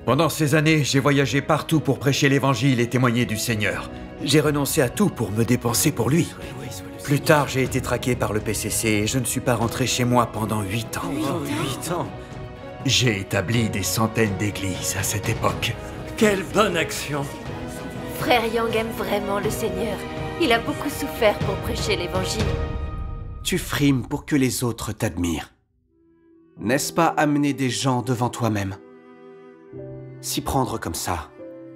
Pendant ces années, j'ai voyagé partout pour prêcher l'évangile et témoigner du Seigneur. J'ai renoncé à tout pour me dépenser pour lui. Plus tard, j'ai été traqué par le PCC et je ne suis pas rentré chez moi pendant 8 ans. 8 ans. J'ai établi des centaines d'églises à cette époque. Quelle bonne action! Frère Yang aime vraiment le Seigneur. Il a beaucoup souffert pour prêcher l'évangile. Tu frimes pour que les autres t'admirent. N'est-ce pas amener des gens devant toi-même? S'y prendre comme ça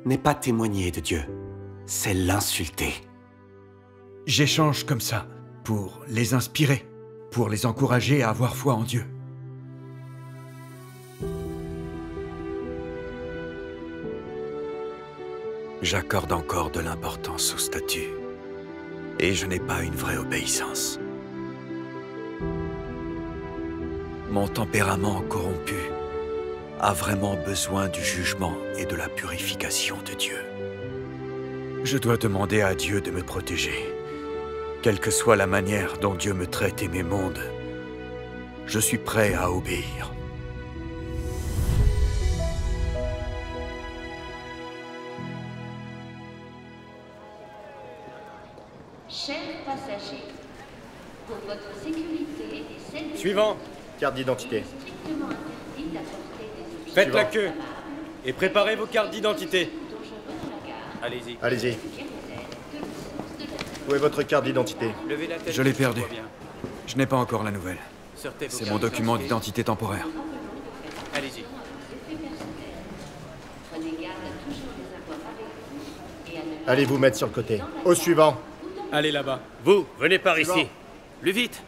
n'est pas témoigner de Dieu, c'est l'insulter. J'échange comme ça pour les inspirer, pour les encourager à avoir foi en Dieu. J'accorde encore de l'importance au statut. Et je n'ai pas une vraie obéissance. Mon tempérament corrompu a vraiment besoin du jugement et de la purification de Dieu. Je dois demander à Dieu de me protéger. Quelle que soit la manière dont Dieu me traite et m'émonde, je suis prêt à obéir. Chers passagers, pour votre sécurité et celle des Suivant. Carte d'identité. strictement interdit d'apporter des objets Faites la queue. Et préparez vos cartes d'identité. dangereux dans la gare. Allez-y. Allez-y. Kérosène, que le sens de la Où est votre carte d'identité? Levez la tête. Je l'ai perdu. Je n'ai pas encore la nouvelle. Sortez vos C'est cartes mon document d'identité temporaire. Allez-y. effet personnel. Prenez garde à toujours les avoir avec vous et à ne Allez vous mettre sur le côté. Au suivant. Allez là-bas. Vous, venez par ici. Plus vite.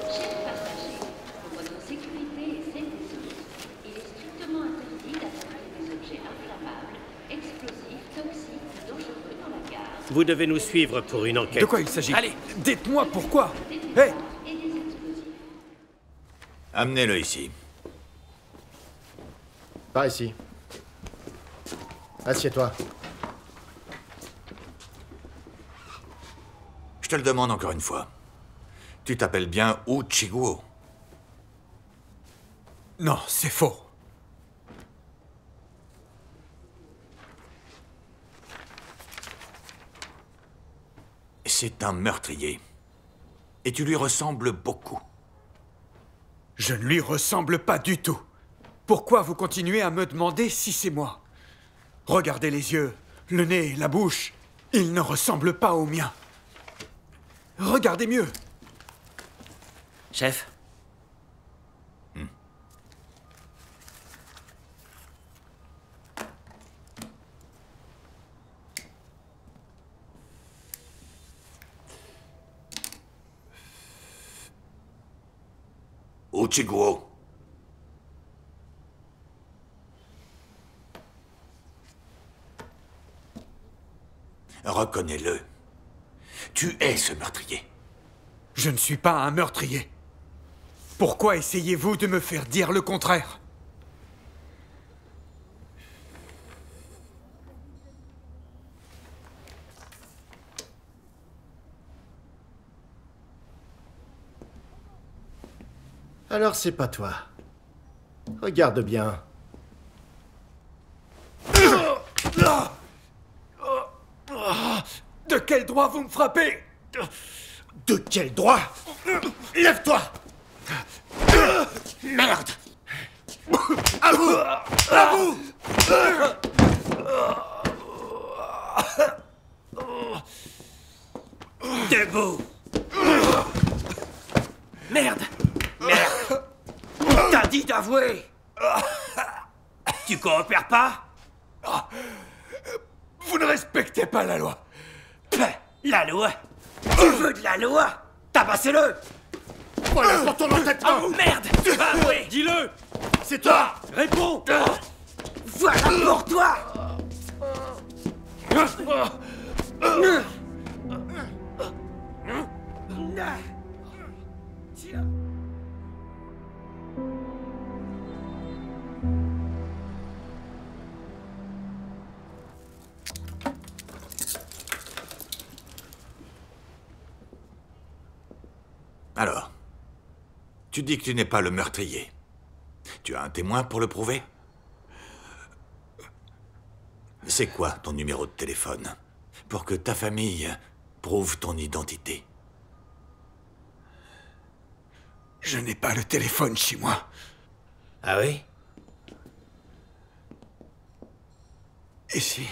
Chers passagers, pour votre sécurité et celle des autres, il est strictement interdit d'apporter des objets inflammables, explosifs, toxiques ou dangereux dans la gare. Vous devez nous suivre pour une enquête. De quoi il s'agit? Allez. Dites-moi pourquoi. Des Hé! armes et des explosifs. Amenez-le ici. Par ici. Assieds-toi. Je te le demande encore une fois. Tu t'appelles bien Uchiguo. Non, c'est faux. C'est un meurtrier. Et tu lui ressembles beaucoup. Je ne lui ressemble pas du tout. Pourquoi vous continuez à me demander si c'est moi? Regardez les yeux, le nez, la bouche. Ils ne ressemblent pas aux miens. Regardez mieux. Chef. Uchiguo. Reconnais-le. Tu es ce meurtrier. Je ne suis pas un meurtrier. Pourquoi essayez-vous de me faire dire le contraire? Alors c'est pas toi. Regarde bien. De quel droit vous me frappez? De quel droit? Lève-toi! Merde! À vous! À vous! Debout. Merde. Merde. T'as dit d'avouer. Tu coopères pas? Vous ne respectez pas la loi. La loi? Tu veux de la loi? Tabassez-le! Voilà pour ton entêtement! Oh merde! Tu vas avouer! Dis-le! C'est toi! Réponds! Voilà pour toi! Tiens. Alors, tu dis que tu n'es pas le meurtrier. Tu as un témoin pour le prouver? C'est quoi ton numéro de téléphone? Pour que ta famille prouve ton identité. Je n'ai pas le téléphone chez moi. Ah oui? Et si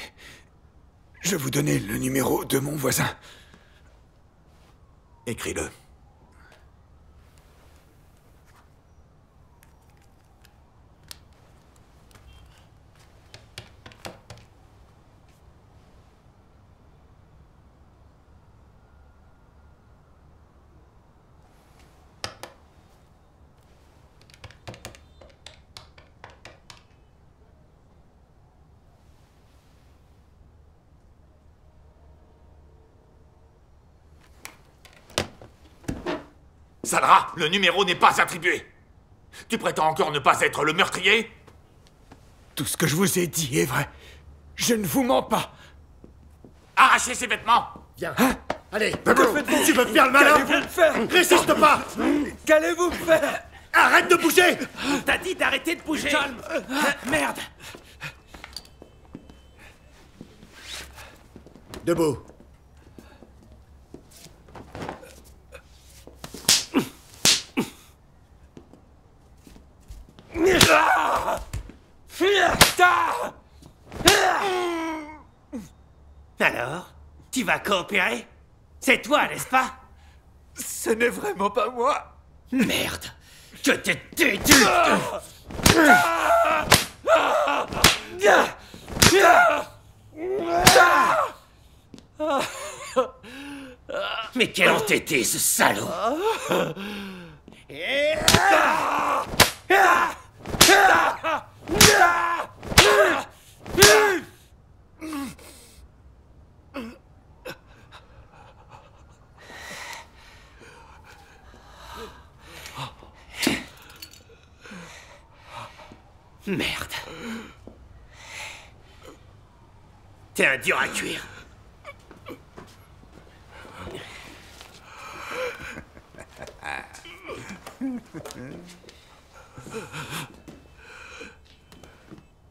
je vous donnais le numéro de mon voisin? Écris-le. Sandra, le numéro n'est pas attribué. Tu prétends encore ne pas être le meurtrier? Tout ce que je vous ai dit est vrai. Je ne vous mens pas. Arrachez ses vêtements. Viens. Hein? Allez, tu veux faire le malin? Qu'allez-vous me faire? Résiste pas! Qu'allez-vous me faire? Arrête de bouger! T'as dit d'arrêter de bouger! Calme! Merde! Debout. Alors, tu vas coopérer? C'est toi, n'est-ce pas? Ce n'est vraiment pas moi. Merde! Je te tue! Mais quel entêté, ce salaud! Merde. T'es un dur à cuire.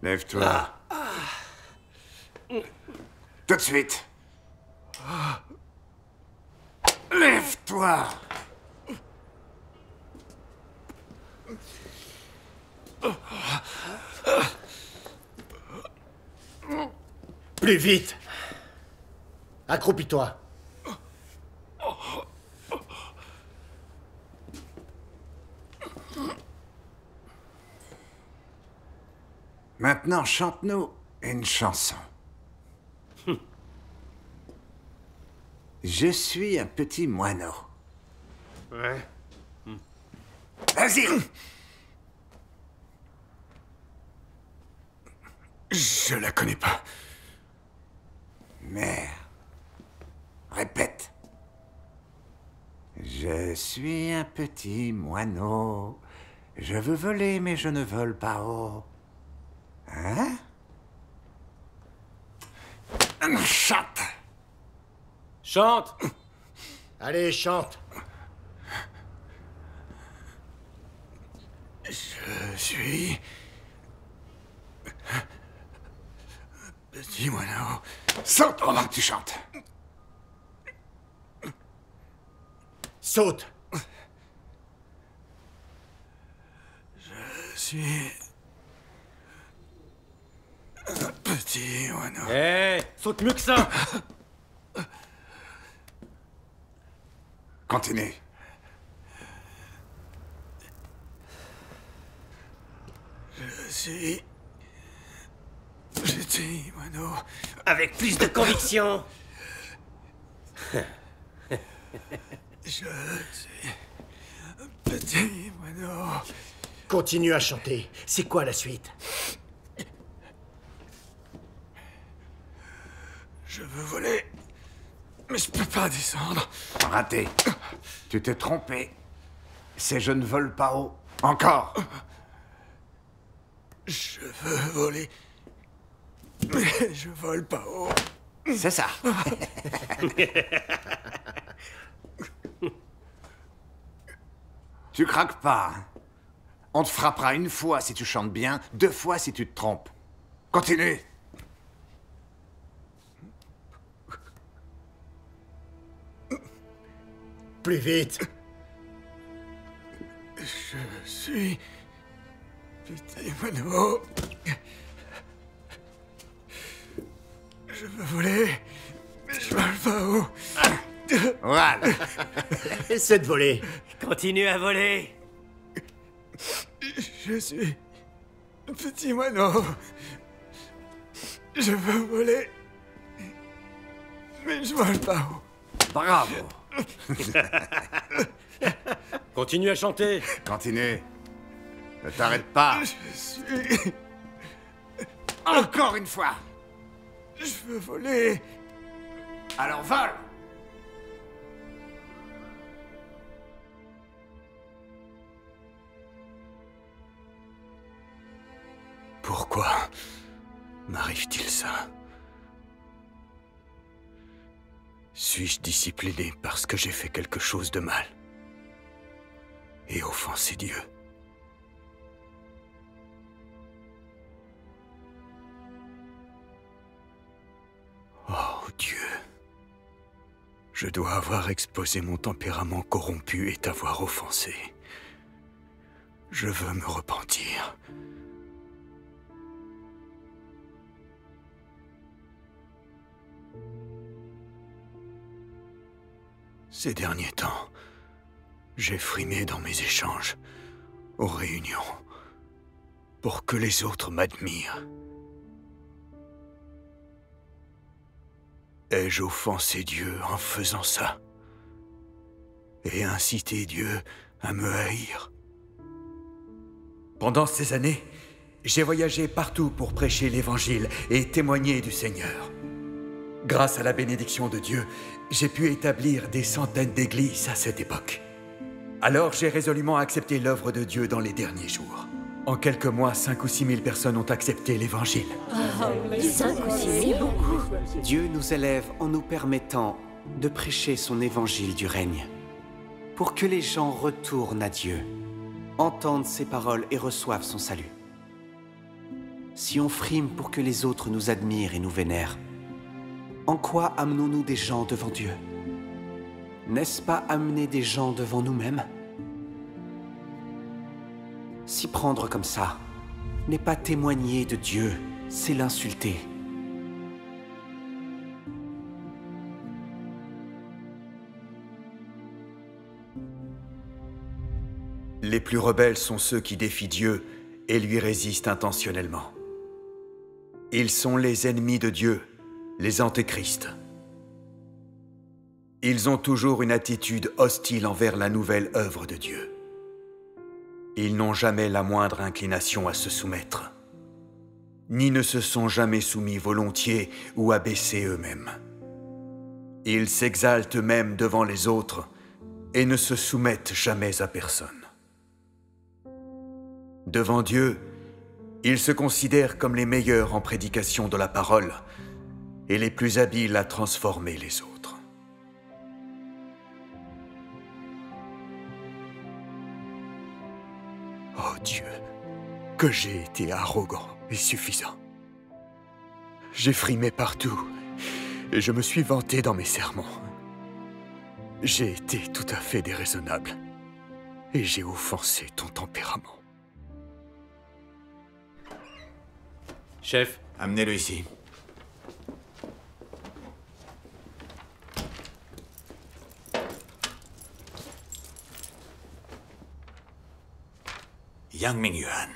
Lève-toi. Tout de suite. Lève-toi. Plus vite. Accroupis-toi. Maintenant, chante-nous une chanson. Je suis un petit moineau. Ouais. Vas-y. Je la connais pas. Merde. Répète. Je suis un petit moineau. Je veux voler, mais je ne vole pas haut. Hein? Chante. Chante! Allez, chante. Je suis... petit moineau. Saute pendant que tu chantes. Saute. Je suis... un petit moineau. Hé! Saute mieux que ça! Continue. Je suis... petit moineau. Avec plus de conviction! Je suis... un petit moineau. Continue à chanter. C'est quoi la suite? Je veux voler, mais je peux pas descendre. Raté. Tu t'es trompé. C'est je ne vole pas haut. Encore. Je veux voler, mais je vole pas haut. C'est ça. Tu craques pas. Hein? On te frappera une fois si tu chantes bien, 2 fois si tu te trompes. Continue. Plus vite. Je suis... Petit moineau. Je veux voler, mais je vole pas haut. Voilà. Essaie de voler. Continue à voler. Je suis... Petit moineau. Je veux voler, mais je vole pas haut. Bravo. Continue à chanter. Continue. Ne t'arrête pas. Je suis... Encore une fois. Je veux voler. Alors vole. Pourquoi m'arrive-t-il ça? Suis-je discipliné parce que j'ai fait quelque chose de mal et offensé Dieu? Oh Dieu, je dois avoir exposé mon tempérament corrompu et t'avoir offensé. Je veux me repentir. Ces derniers temps, j'ai frimé dans mes échanges, aux réunions, pour que les autres m'admirent. Ai-je offensé Dieu en faisant ça? Et incité Dieu à me haïr? Pendant ces années, j'ai voyagé partout pour prêcher l'Évangile et témoigner du Seigneur. Grâce à la bénédiction de Dieu, j'ai pu établir des centaines d'églises à cette époque. Alors j'ai résolument accepté l'œuvre de Dieu dans les derniers jours. En quelques mois, 5 ou 6 000 personnes ont accepté l'Évangile. 5 ou 6 000, beaucoup. Dieu nous élève en nous permettant de prêcher son évangile du règne, pour que les gens retournent à Dieu, entendent ses paroles et reçoivent son salut. Si on frime pour que les autres nous admirent et nous vénèrent, en quoi amenons-nous des gens devant Dieu? N'est-ce pas amener des gens devant nous-mêmes? S'y prendre comme ça n'est pas témoigner de Dieu, c'est l'insulter. Les plus rebelles sont ceux qui défient Dieu et lui résistent intentionnellement. Ils sont les ennemis de Dieu, les antéchrists. Ils ont toujours une attitude hostile envers la nouvelle œuvre de Dieu. Ils n'ont jamais la moindre inclination à se soumettre, ni ne se sont jamais soumis volontiers ou abaissés eux-mêmes. Ils s'exaltent même devant les autres et ne se soumettent jamais à personne. Devant Dieu, ils se considèrent comme les meilleurs en prédication de la parole et les plus habiles à transformer les autres. Oh Dieu, que j'ai été arrogant et suffisant. J'ai frimé partout et je me suis vanté dans mes sermons. J'ai été tout à fait déraisonnable et j'ai offensé ton tempérament. Chef, Amenez-le ici. Yang Mingyuan.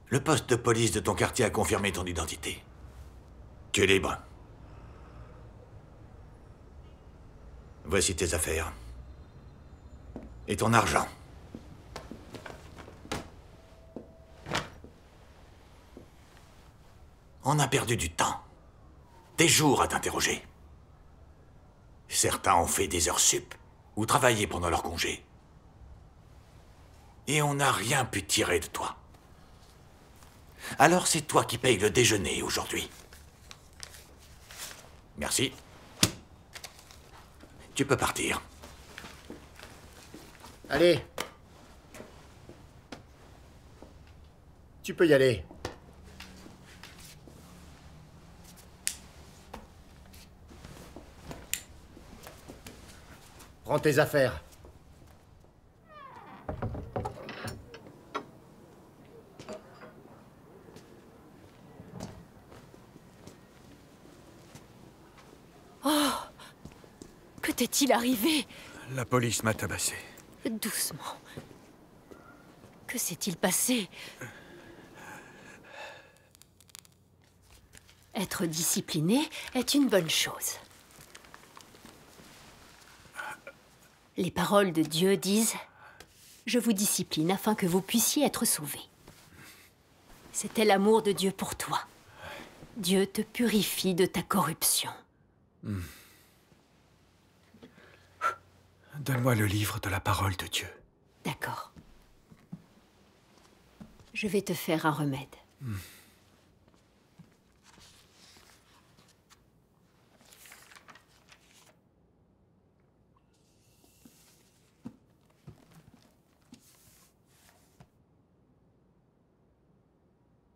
Le poste de police de ton quartier a confirmé ton identité. Tu es libre. Voici tes affaires. Et ton argent. On a perdu du temps. Des jours à t'interroger. Certains ont fait des heures sup ou travaillé pendant leur congé. Et on n'a rien pu tirer de toi. Alors c'est toi qui payes le déjeuner aujourd'hui. Merci. Tu peux partir. Allez, Tu peux y aller. Prends tes affaires. Que t'est-il arrivé? La police m'a tabassé. Doucement. Que s'est-il passé? Être discipliné est une bonne chose. Les paroles de Dieu disent « Je vous discipline afin que vous puissiez être sauvés ». C'était l'amour de Dieu pour toi. Dieu te purifie de ta corruption. Donne-moi le livre de la parole de Dieu. D'accord. Je vais te faire un remède.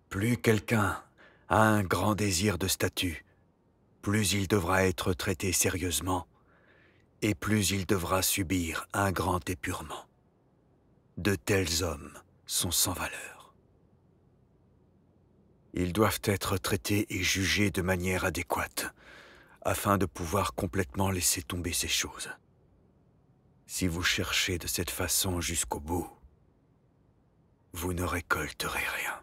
Plus quelqu'un a un grand désir de statut, plus il devra être traité sérieusement, et plus il devra subir un grand épurement. De tels hommes sont sans valeur. Ils doivent être traités et jugés de manière adéquate, afin de pouvoir complètement laisser tomber ces choses. Si vous cherchez de cette façon jusqu'au bout, vous ne récolterez rien.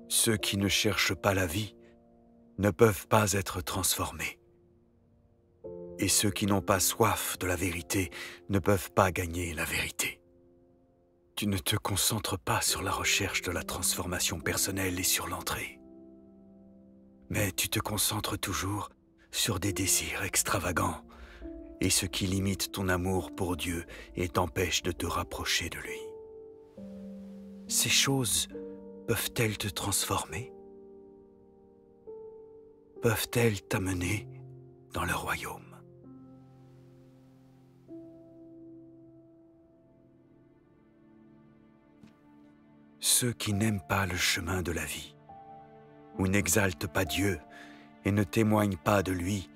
Ceux qui ne cherchent pas la vie ne peuvent pas être transformés. Et ceux qui n'ont pas soif de la vérité ne peuvent pas gagner la vérité. Tu ne te concentres pas sur la recherche de la transformation personnelle et sur l'entrée. Mais tu te concentres toujours sur des désirs extravagants et ce qui limite ton amour pour Dieu et t'empêche de te rapprocher de lui. Ces choses peuvent-elles te transformer? Peuvent-elles t'amener dans le royaume? Ceux qui n'aiment pas le chemin de la vie, ou n'exaltent pas Dieu et ne témoignent pas de lui,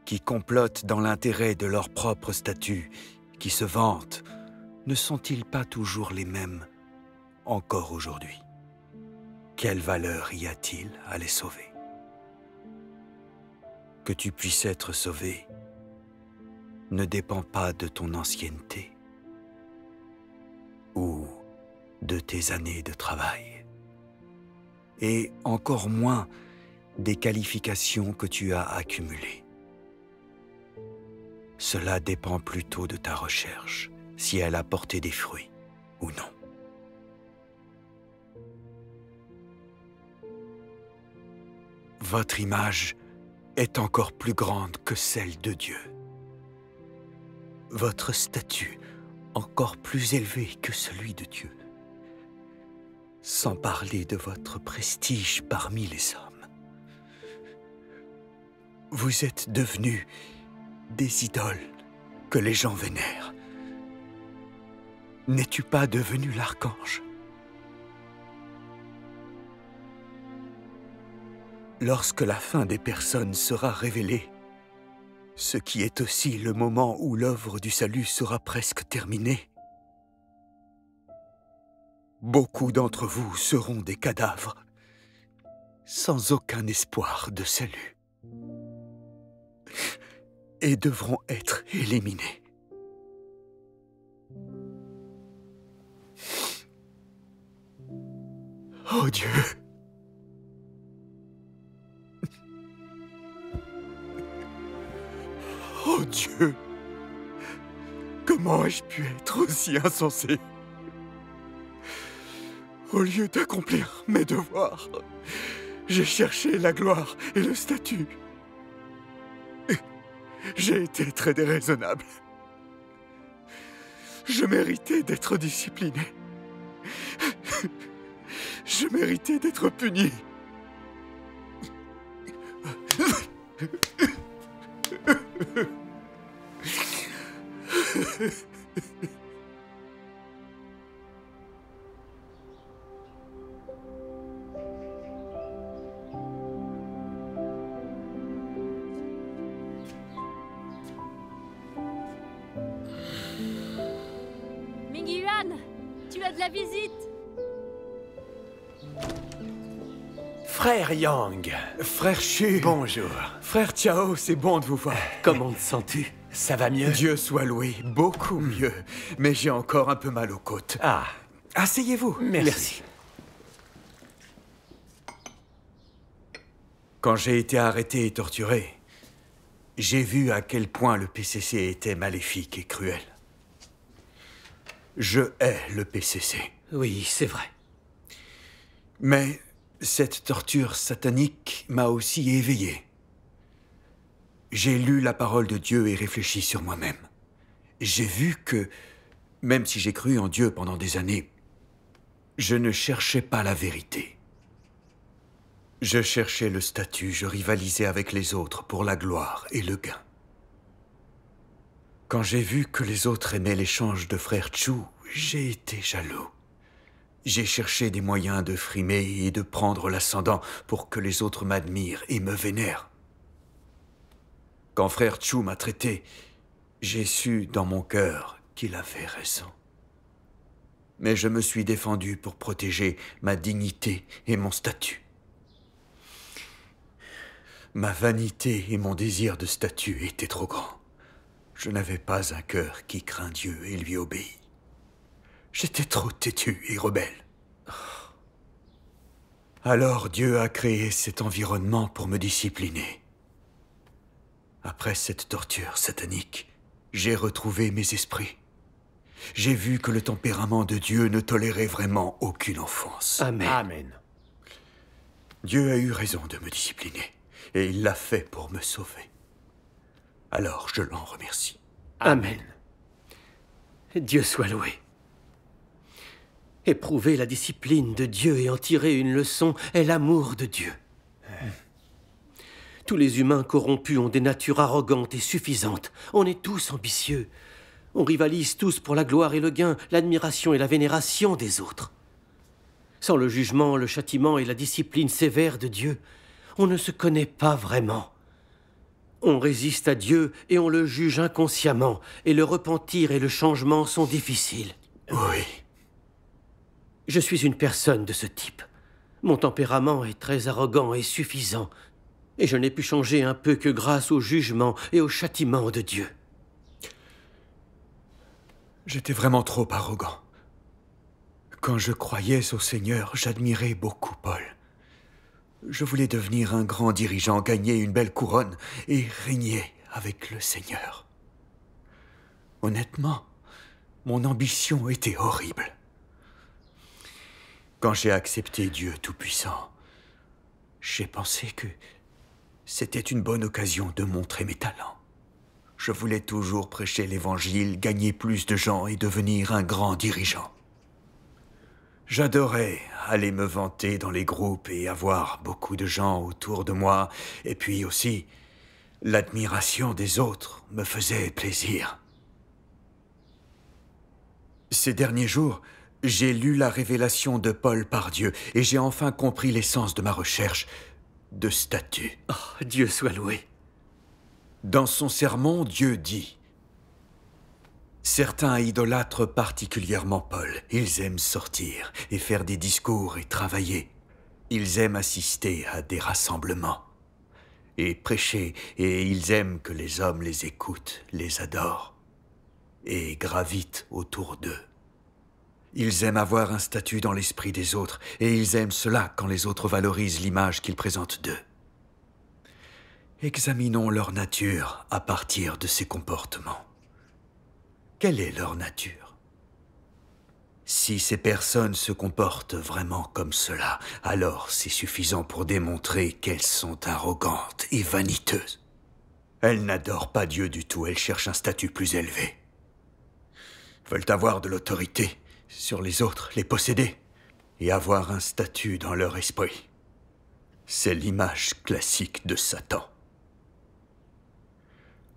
qui complotent dans l'intérêt de leur propre statut, qui se vantent, ne sont-ils pas toujours les mêmes encore aujourd'hui? Quelle valeur y a-t-il à les sauver? Que tu puisses être sauvé ne dépend pas de ton ancienneté ou de tes années de travail, et encore moins des qualifications que tu as accumulées. Cela dépend plutôt de ta recherche, si elle a porté des fruits ou non. Votre image est encore plus grande que celle de Dieu. Votre statut encore plus élevé que celui de Dieu. Sans parler de votre prestige parmi les hommes. Vous êtes devenus des idoles que les gens vénèrent. N'es-tu pas devenu l'archange? Lorsque la fin des personnes sera révélée, ce qui est aussi le moment où l'œuvre du salut sera presque terminée, beaucoup d'entre vous seront des cadavres, sans aucun espoir de salut, et devront être éliminés. Oh Dieu! Oh Dieu! Comment ai-je pu être aussi insensé? Au lieu d'accomplir mes devoirs, j'ai cherché la gloire et le statut. J'ai été très déraisonnable. Je méritais d'être discipliné. Je méritais d'être puni. Mingyuan, tu as de la visite. Frère Yang. Frère Shu. Bonjour. Frère Chao, c'est bon de vous voir. Comment te sens-tu? Ça va mieux? Dieu soit loué, beaucoup mieux. Mais j'ai encore un peu mal aux côtes. Ah. Asseyez-vous. Merci. Quand j'ai été arrêté et torturé, j'ai vu à quel point le PCC était maléfique et cruel. Je hais le PCC. Oui, c'est vrai. Mais cette torture satanique m'a aussi éveillé. J'ai lu la parole de Dieu et réfléchi sur moi-même. J'ai vu que, même si j'ai cru en Dieu pendant des années, je ne cherchais pas la vérité. Je cherchais le statut, je rivalisais avec les autres pour la gloire et le gain. Quand j'ai vu que les autres aimaient l'échange de frère Chu, j'ai été jaloux. J'ai cherché des moyens de frimer et de prendre l'ascendant pour que les autres m'admirent et me vénèrent. Quand frère Chu m'a traité, j'ai su dans mon cœur qu'il avait raison. Mais je me suis défendu pour protéger ma dignité et mon statut. Ma vanité et mon désir de statut étaient trop grands. Je n'avais pas un cœur qui craint Dieu et lui obéit. J'étais trop têtu et rebelle. Alors Dieu a créé cet environnement pour me discipliner. Après cette torture satanique, j'ai retrouvé mes esprits. J'ai vu que le tempérament de Dieu ne tolérait vraiment aucune offense. Amen. Amen. Dieu a eu raison de me discipliner, et il l'a fait pour me sauver. Alors je l'en remercie. Amen. Dieu soit loué. Éprouver la discipline de Dieu et en tirer une leçon est l'amour de Dieu. Tous les humains corrompus ont des natures arrogantes et suffisantes. On est tous ambitieux. On rivalise tous pour la gloire et le gain, l'admiration et la vénération des autres. Sans le jugement, le châtiment et la discipline sévère de Dieu, on ne se connaît pas vraiment. On résiste à Dieu et on le juge inconsciemment, et le repentir et le changement sont difficiles. Oui. Je suis une personne de ce type. Mon tempérament est très arrogant et suffisant, et je n'ai pu changer un peu que grâce au jugement et au châtiment de Dieu. J'étais vraiment trop arrogant. Quand je croyais au Seigneur, j'admirais beaucoup Paul. Je voulais devenir un grand dirigeant, gagner une belle couronne et régner avec le Seigneur. Honnêtement, mon ambition était horrible. Quand j'ai accepté Dieu Tout-Puissant, j'ai pensé que c'était une bonne occasion de montrer mes talents. Je voulais toujours prêcher l'Évangile, gagner plus de gens et devenir un grand dirigeant. J'adorais aller me vanter dans les groupes et avoir beaucoup de gens autour de moi. Et puis aussi, l'admiration des autres me faisait plaisir. Ces derniers jours, j'ai lu la révélation de Paul par Dieu et j'ai enfin compris l'essence de ma recherche de statut. Oh, Dieu soit loué. Dans son sermon, Dieu dit: certains idolâtrent particulièrement Paul. Ils aiment sortir et faire des discours et travailler. Ils aiment assister à des rassemblements et prêcher, et ils aiment que les hommes les écoutent, les adorent et gravitent autour d'eux. Ils aiment avoir un statut dans l'esprit des autres, et ils aiment cela quand les autres valorisent l'image qu'ils présentent d'eux. Examinons leur nature à partir de ces comportements. Quelle est leur nature? Si ces personnes se comportent vraiment comme cela, alors c'est suffisant pour démontrer qu'elles sont arrogantes et vaniteuses. Elles n'adorent pas Dieu du tout, elles cherchent un statut plus élevé. Veulent avoir de l'autorité sur les autres, les posséder, et avoir un statut dans leur esprit. C'est l'image classique de Satan.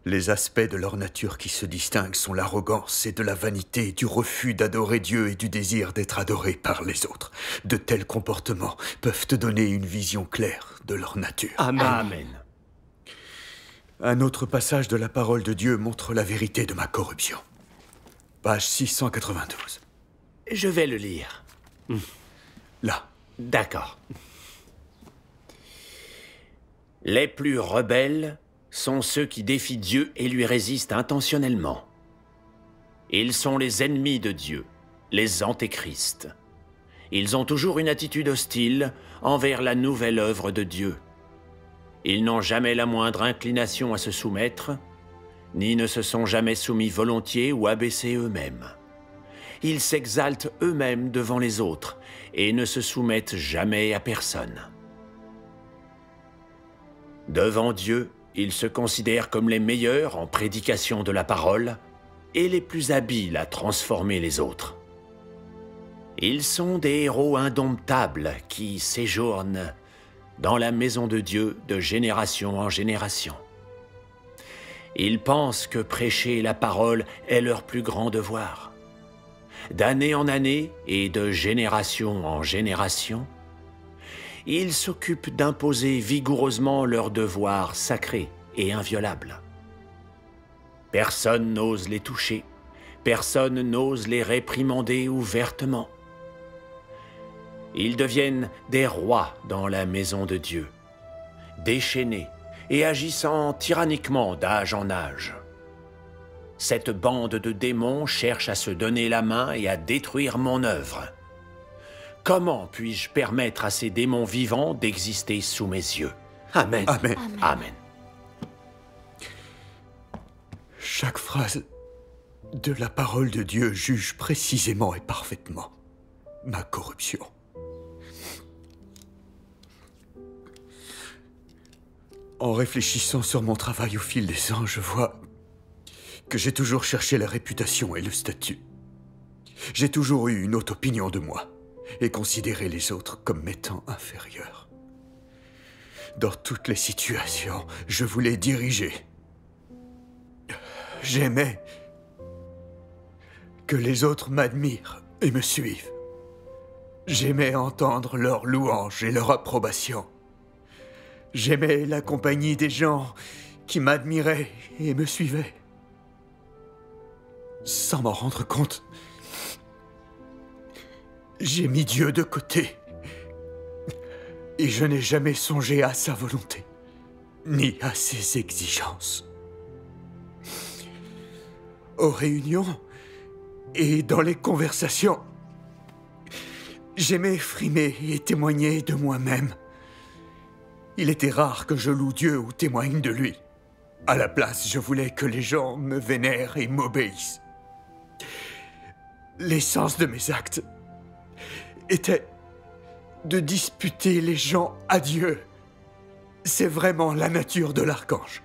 Les aspects de leur nature qui se distinguent sont l'arrogance et de la vanité, du refus d'adorer Dieu et du désir d'être adoré par les autres. De tels comportements peuvent te donner une vision claire de leur nature. Amen. Amen. Un autre passage de la parole de Dieu montre la vérité de ma corruption. Page 692. Je vais le lire. Là. D'accord. Les plus rebelles sont ceux qui défient Dieu et lui résistent intentionnellement. Ils sont les ennemis de Dieu, les antéchrists. Ils ont toujours une attitude hostile envers la nouvelle œuvre de Dieu. Ils n'ont jamais la moindre inclination à se soumettre, ni ne se sont jamais soumis volontiers ou abaissés eux-mêmes. Ils s'exaltent eux-mêmes devant les autres et ne se soumettent jamais à personne. Devant Dieu, ils se considèrent comme les meilleurs en prédication de la parole et les plus habiles à transformer les autres. Ils sont des héros indomptables qui séjournent dans la maison de Dieu de génération en génération. Ils pensent que prêcher la parole est leur plus grand devoir. D'année en année et de génération en génération, ils s'occupent d'imposer vigoureusement leur devoir sacré et inviolable. Personne n'ose les toucher, personne n'ose les réprimander ouvertement. Ils deviennent des rois dans la maison de Dieu, déchaînés et agissant tyranniquement d'âge en âge. Cette bande de démons cherche à se donner la main et à détruire mon œuvre. Comment puis-je permettre à ces démons vivants d'exister sous mes yeux? Amen. Amen. Amen. Chaque phrase de la parole de Dieu juge précisément et parfaitement ma corruption. En réfléchissant sur mon travail au fil des ans, je vois que j'ai toujours cherché la réputation et le statut. J'ai toujours eu une haute opinion de moi et considéré les autres comme m'étant inférieurs. Dans toutes les situations, je voulais diriger. J'aimais que les autres m'admirent et me suivent. J'aimais entendre leurs louanges et leur approbation. J'aimais la compagnie des gens qui m'admiraient et me suivaient. Sans m'en rendre compte, j'ai mis Dieu de côté. Et je n'ai jamais songé à sa volonté, ni à ses exigences. Aux réunions et dans les conversations, j'aimais frimer et témoigner de moi-même. Il était rare que je loue Dieu ou témoigne de lui. À la place, je voulais que les gens me vénèrent et m'obéissent. L'essence de mes actes était de disputer les gens à Dieu. C'est vraiment la nature de l'archange.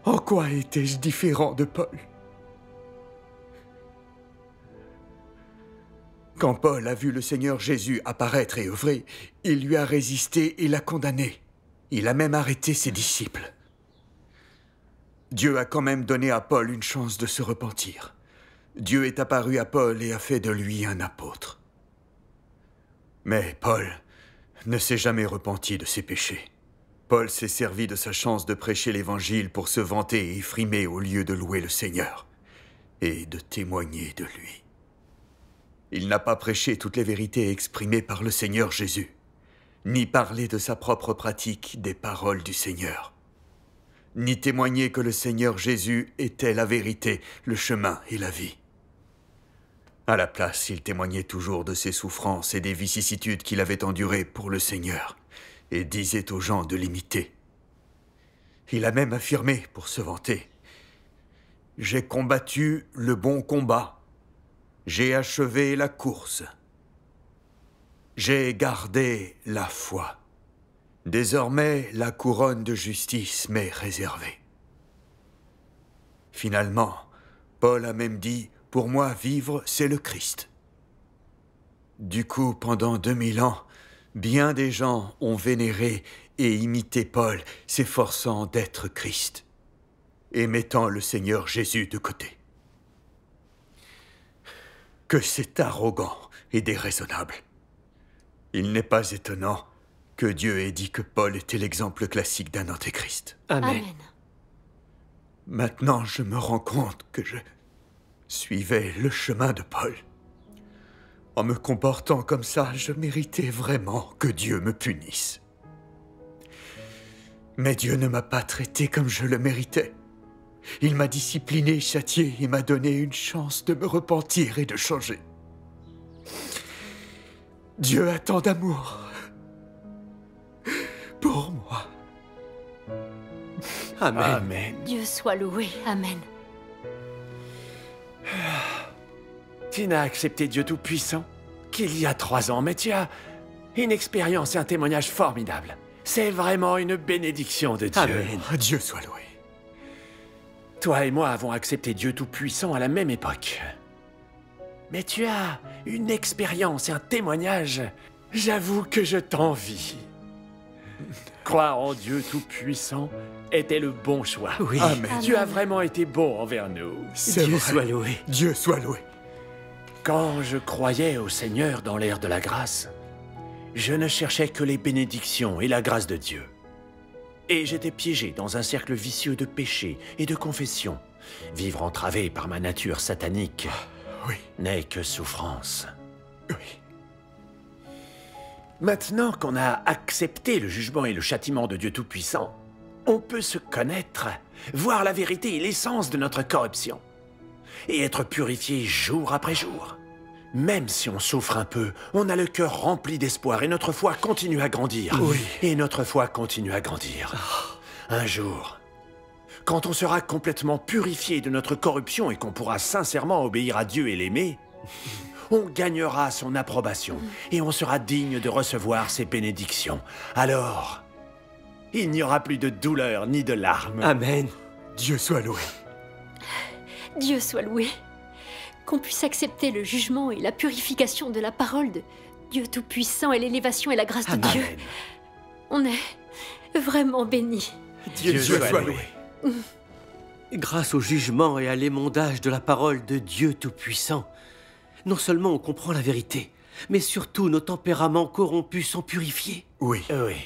En quoi étais-je différent de Paul? Quand Paul a vu le Seigneur Jésus apparaître et œuvrer, il lui a résisté et l'a condamné. Il a même arrêté ses disciples. Dieu a quand même donné à Paul une chance de se repentir. Dieu est apparu à Paul et a fait de lui un apôtre. Mais Paul ne s'est jamais repenti de ses péchés. Paul s'est servi de sa chance de prêcher l'Évangile pour se vanter et frimer au lieu de louer le Seigneur et de témoigner de lui. Il n'a pas prêché toutes les vérités exprimées par le Seigneur Jésus, ni parlé de sa propre pratique des paroles du Seigneur, ni témoigné que le Seigneur Jésus était la vérité, le chemin et la vie. À la place, il témoignait toujours de ses souffrances et des vicissitudes qu'il avait endurées pour le Seigneur, et disait aux gens de l'imiter. Il a même affirmé, pour se vanter, « J'ai combattu le bon combat. J'ai achevé la course. J'ai gardé la foi. Désormais, la couronne de justice m'est réservée. » Finalement, Paul a même dit « Pour moi, vivre, c'est le Christ. » Du coup, pendant 2000 ans, bien des gens ont vénéré et imiter Paul, s'efforçant d'être Christ, et mettant le Seigneur Jésus de côté. Que c'est arrogant et déraisonnable. Il n'est pas étonnant que Dieu ait dit que Paul était l'exemple classique d'un antéchrist. Amen. Amen. Maintenant, je me rends compte que je suivais le chemin de Paul. En me comportant comme ça, je méritais vraiment que Dieu me punisse. Mais Dieu ne m'a pas traité comme je le méritais. Il m'a discipliné, châtié et m'a donné une chance de me repentir et de changer. Dieu a tant d'amour pour moi. Amen. Amen. Dieu soit loué. Amen. Tu n'as accepté Dieu Tout-Puissant qu'il y a 3 ans, mais tu as une expérience et un témoignage formidable. C'est vraiment une bénédiction de Dieu. Amen. Dieu soit loué. Toi et moi avons accepté Dieu Tout-Puissant à la même époque. Mais tu as une expérience et un témoignage. J'avoue que je t'envie. Croire en Dieu Tout-Puissant était le bon choix. Oui. Amen. Tu as vraiment été bon envers nous. C'est Dieu vrai. soit loué. Dieu soit loué. Quand je croyais au Seigneur dans l'ère de la grâce, je ne cherchais que les bénédictions et la grâce de Dieu. Et j'étais piégé dans un cercle vicieux de péché et de confession. Vivre entravé par ma nature satanique Oui, n'est que souffrance. oui. Maintenant qu'on a accepté le jugement et le châtiment de Dieu Tout-Puissant, on peut se connaître, voir la vérité et l'essence de notre corruption, et être purifié jour après jour. Même si on souffre un peu, on a le cœur rempli d'espoir et notre foi continue à grandir. Oui. Et notre foi continue à grandir. Un jour, quand on sera complètement purifié de notre corruption et qu'on pourra sincèrement obéir à Dieu et l'aimer, on gagnera son approbation et on sera digne de recevoir ses bénédictions. Alors, il n'y aura plus de douleur ni de larmes. Amen. Dieu soit loué. Dieu soit loué. Qu'on puisse accepter le jugement et la purification de la parole de Dieu Tout-Puissant et l'élévation et la grâce de Amen. Dieu. On est vraiment bénis. Dieu soit loué. Grâce au jugement et à l'émondage de la parole de Dieu Tout-Puissant, non seulement on comprend la vérité, mais surtout nos tempéraments corrompus sont purifiés. Oui. Oui.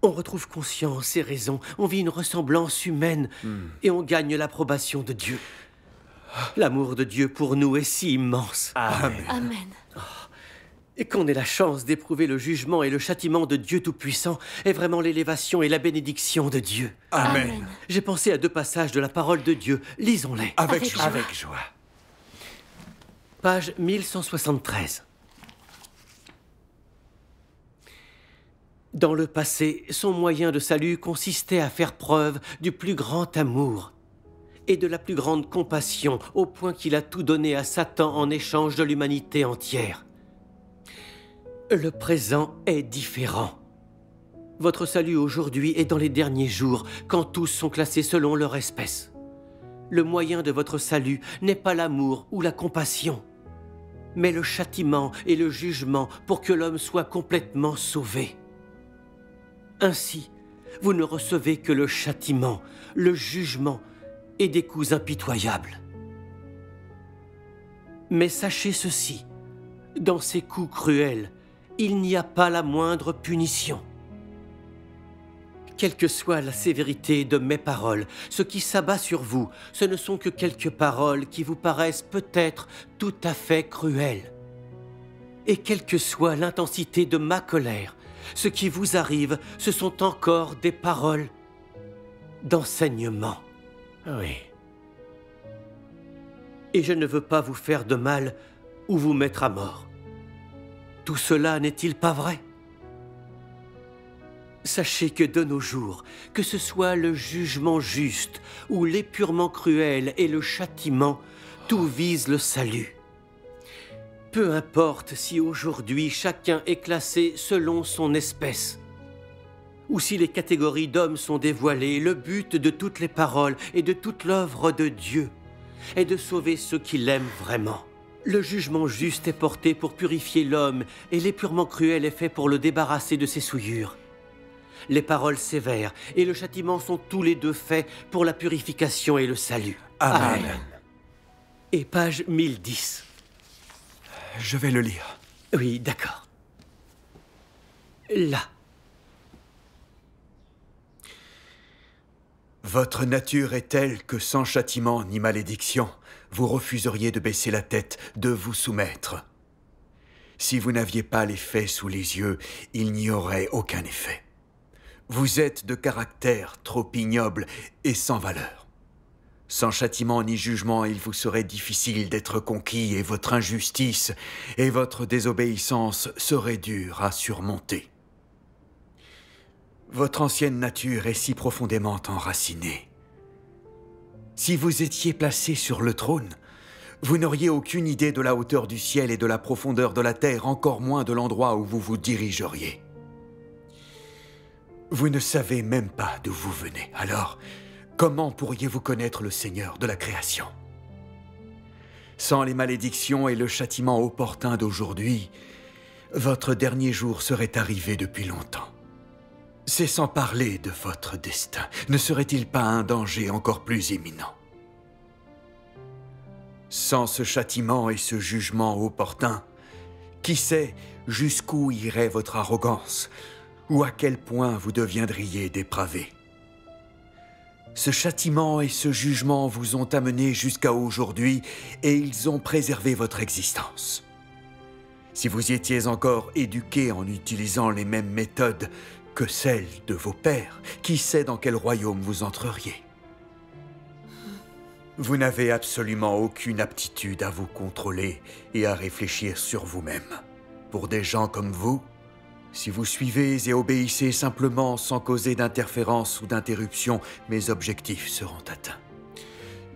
On retrouve conscience et raison, on vit une ressemblance humaine et on gagne l'approbation de Dieu. L'amour de Dieu pour nous est si immense. Amen. Amen. Et qu'on ait la chance d'éprouver le jugement et le châtiment de Dieu Tout-Puissant est vraiment l'élévation et la bénédiction de Dieu. Amen. J'ai pensé à 2 passages de la parole de Dieu. Lisons-les. Avec Avec joie. Avec joie. Page 1173. Dans le passé, son moyen de salut consistait à faire preuve du plus grand amour et de la plus grande compassion, au point qu'il a tout donné à Satan en échange de l'humanité entière. Le présent est différent. Votre salut aujourd'hui est dans les derniers jours, quand tous sont classés selon leur espèce. Le moyen de votre salut n'est pas l'amour ou la compassion, mais le châtiment et le jugement pour que l'homme soit complètement sauvé. Ainsi, vous ne recevez que le châtiment, le jugement et des coups impitoyables. Mais sachez ceci, dans ces coups cruels, il n'y a pas la moindre punition. Quelle que soit la sévérité de mes paroles, ce qui s'abat sur vous, ce ne sont que quelques paroles qui vous paraissent peut-être tout à fait cruelles. Et quelle que soit l'intensité de ma colère, ce qui vous arrive, ce sont encore des paroles d'enseignement. Oui. Et je ne veux pas vous faire de mal ou vous mettre à mort. Tout cela n'est-il pas vrai? Sachez que de nos jours, que ce soit le jugement juste ou l'épurement cruel et le châtiment, tout vise le salut. Peu importe si aujourd'hui chacun est classé selon son espèce, ou si les catégories d'hommes sont dévoilées, le but de toutes les paroles et de toute l'œuvre de Dieu est de sauver ceux qui l'aiment vraiment. Le jugement juste est porté pour purifier l'homme et l'épurement cruel est fait pour le débarrasser de ses souillures. Les paroles sévères et le châtiment sont tous les deux faits pour la purification et le salut. Amen. Et page 1010. Je vais le lire. Oui, d'accord. Là. Votre nature est telle que sans châtiment ni malédiction, vous refuseriez de baisser la tête, de vous soumettre. Si vous n'aviez pas les faits sous les yeux, il n'y aurait aucun effet. Vous êtes de caractère trop ignoble et sans valeur. Sans châtiment ni jugement, il vous serait difficile d'être conquis et votre injustice et votre désobéissance seraient dures à surmonter. Votre ancienne nature est si profondément enracinée. Si vous étiez placé sur le trône, vous n'auriez aucune idée de la hauteur du ciel et de la profondeur de la terre, encore moins de l'endroit où vous vous dirigeriez. Vous ne savez même pas d'où vous venez. Alors, comment pourriez-vous connaître le Seigneur de la création? Sans les malédictions et le châtiment opportun d'aujourd'hui, votre dernier jour serait arrivé depuis longtemps. C'est sans parler de votre destin. Ne serait-il pas un danger encore plus imminent? Sans ce châtiment et ce jugement opportun, qui sait jusqu'où irait votre arrogance, ou à quel point vous deviendriez dépravé? Ce châtiment et ce jugement vous ont amené jusqu'à aujourd'hui et ils ont préservé votre existence. Si vous y étiez encore éduqué en utilisant les mêmes méthodes que celles de vos pères, qui sait dans quel royaume vous entreriez? Vous n'avez absolument aucune aptitude à vous contrôler et à réfléchir sur vous-même. Pour des gens comme vous, si vous suivez et obéissez simplement sans causer d'interférence ou d'interruption, mes objectifs seront atteints.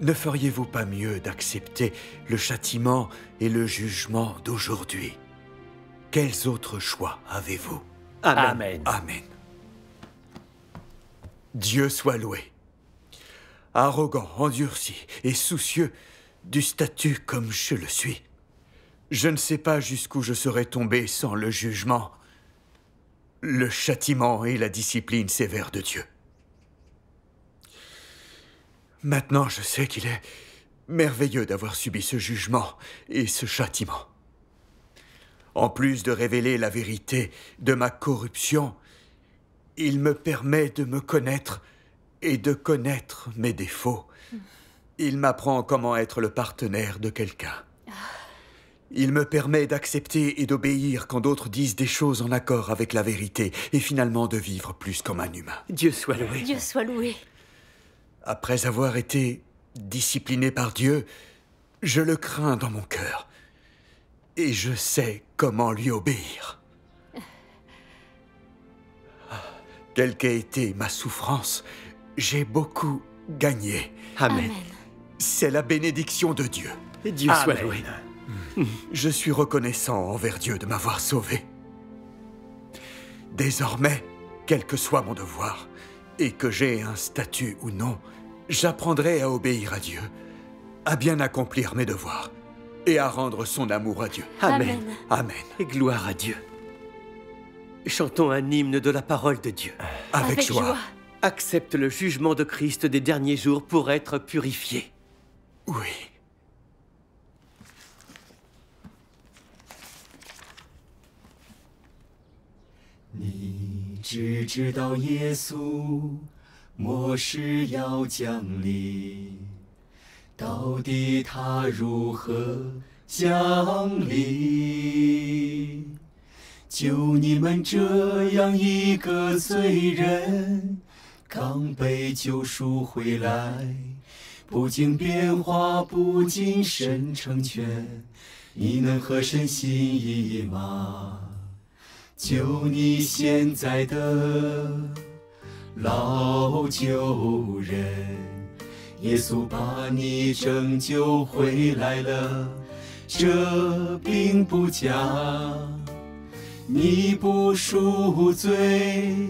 Ne feriez-vous pas mieux d'accepter le châtiment et le jugement d'aujourd'hui? Quels autres choix avez-vous? Amen. Amen. Dieu soit loué. Arrogant, endurci et soucieux du statut comme je le suis, je ne sais pas jusqu'où je serais tombé sans le jugement, le châtiment et la discipline sévère de Dieu. Maintenant, je sais qu'il est merveilleux d'avoir subi ce jugement et ce châtiment. En plus de révéler la vérité de ma corruption, il me permet de me connaître et de connaître mes défauts. Il m'apprend comment être le partenaire de quelqu'un. Il me permet d'accepter et d'obéir quand d'autres disent des choses en accord avec la vérité et finalement de vivre plus comme un humain. Dieu soit loué. Dieu soit loué. Après avoir été discipliné par Dieu, je le crains dans mon cœur. Et je sais comment lui obéir. Quelle qu'ait été ma souffrance, j'ai beaucoup gagné. Amen. C'est la bénédiction de Dieu. Et Dieu soit loué. Je suis reconnaissant envers Dieu de m'avoir sauvé. Désormais, quel que soit mon devoir, et que j'ai un statut ou non, j'apprendrai à obéir à Dieu, à bien accomplir mes devoirs, et à rendre son amour à Dieu. Amen. Amen. Et gloire à Dieu. Chantons un hymne de la parole de Dieu. Avec joie. Accepte le jugement de Christ des derniers jours pour être purifié. Oui. Ni 只知道耶稣末世要降临，到底他如何降临？就你们这样一个罪人，刚被救赎回来，不经变化，不经神成全，你能合神心意吗？就你现在的老旧人，耶稣把你拯救回来了，这并不假。你不赎罪，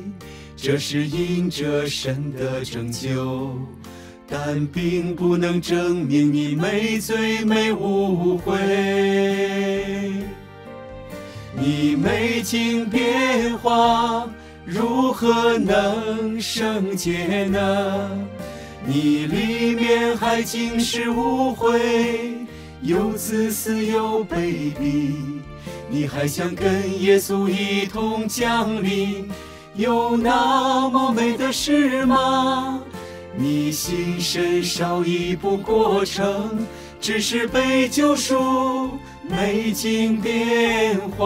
这是因着神的拯救，但并不能证明你没罪没误会。你没经变化，如何能圣洁呢？你里面还尽是污秽，又自私又卑鄙。你还想跟耶稣一同降临，有那么美的事吗？你心神少一步过程，只是被救赎，美景变化。